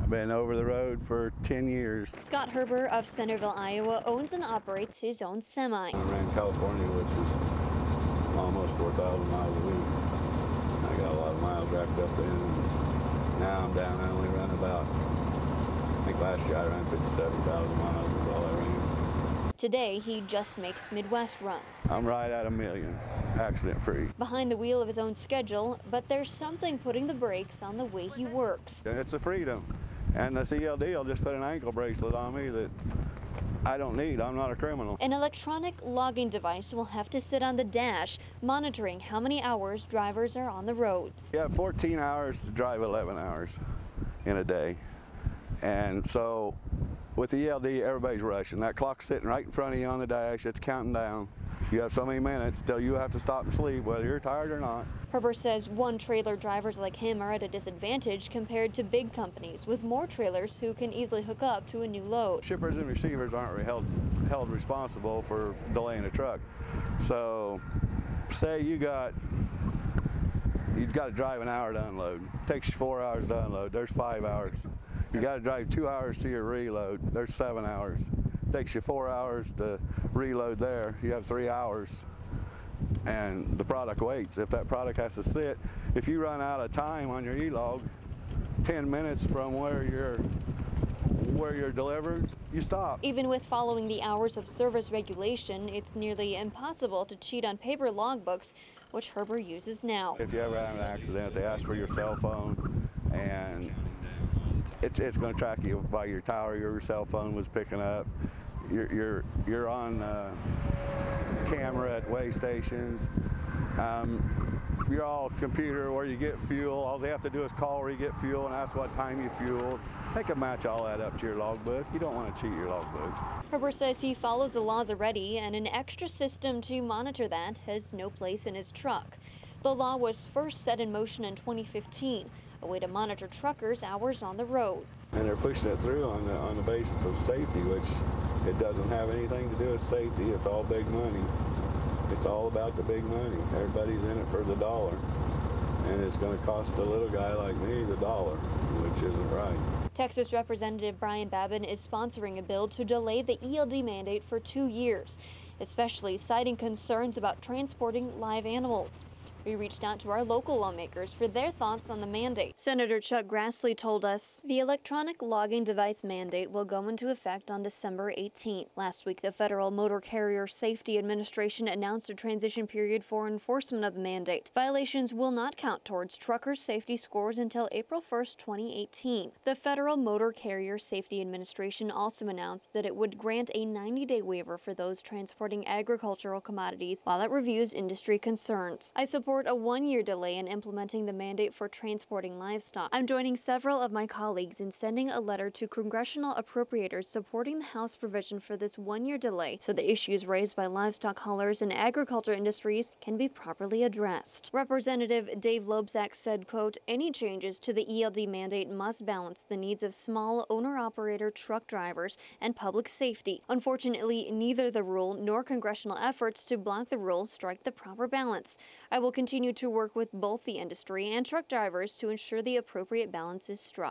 Been over the road for 10 years. Scott Herber of Centerville, Iowa owns and operates his own semi. I ran California, which is almost 4,000 miles a week. I got a lot of miles racked up there. Now I'm down, I only run about, I think last year I ran 57,000 miles is all I ran. Today, he just makes Midwest runs. I'm right at 1 million, accident-free. Behind the wheel of his own schedule, but there's something putting the brakes on the way he works. It's a freedom, and the CLD will just put an ankle bracelet on me that I don't need. I'm not a criminal. An electronic logging device will have to sit on the dash, monitoring how many hours drivers are on the roads. You have 14 hours to drive 11 hours in a day, and so with the ELD, everybody's rushing. That clock's sitting right in front of you on the dash. It's counting down. You have so many minutes till you have to stop and sleep, whether you're tired or not. Herber says one-trailer drivers like him are at a disadvantage compared to big companies with more trailers who can easily hook up to a new load. Shippers and receivers aren't held responsible for delaying a truck. So say you've got to drive an hour to unload. It takes you 4 hours to unload. There's 5 hours. You got to drive 2 hours to your reload. There's 7 hours. It takes you 4 hours to reload there. You have 3 hours, and the product waits. If that product has to sit, if you run out of time on your e-log, 10 minutes from where you're delivered, you stop. Even with following the hours of service regulation, it's nearly impossible to cheat on paper logbooks, which Herber uses now. If you ever have an accident, they ask for your cell phone, and it's going to track you by your tower your cell phone was picking up. You're on camera at way stations. You're all computer where you get fuel. All they have to do is call where you get fuel and ask what time you fueled. They can match all that up to your logbook. You don't want to cheat your logbook. Herber says he follows the laws already, and an extra system to monitor that has no place in his truck. The law was first set in motion in 2015, a way to monitor truckers' hours on the roads. And they're pushing it through on the basis of safety, which it doesn't have anything to do with safety. It's all big money. It's all about the big money. Everybody's in it for the dollar. And it's going to cost a little guy like me the dollar, which isn't right. Texas Representative Brian Babin is sponsoring a bill to delay the ELD mandate for 2 years, especially citing concerns about transporting live animals. We reached out to our local lawmakers for their thoughts on the mandate. Senator Chuck Grassley told us the electronic logging device mandate will go into effect on December 18th. Last week, the Federal Motor Carrier Safety Administration announced a transition period for enforcement of the mandate. Violations will not count towards truckers' safety scores until April 1st, 2018. The Federal Motor Carrier Safety Administration also announced that it would grant a 90-day waiver for those transporting agricultural commodities while it reviews industry concerns. I support a 1-year delay in implementing the mandate for transporting livestock. I'm joining several of my colleagues in sending a letter to congressional appropriators supporting the House provision for this 1-year delay so the issues raised by livestock haulers and agriculture industries can be properly addressed. Representative Dave Lobzak said, quote, "Any changes to the ELD mandate must balance the needs of small owner-operator truck drivers and public safety. Unfortunately, neither the rule nor congressional efforts to block the rule strike the proper balance. I will continue to work with both the industry and truck drivers to ensure the appropriate balance is struck."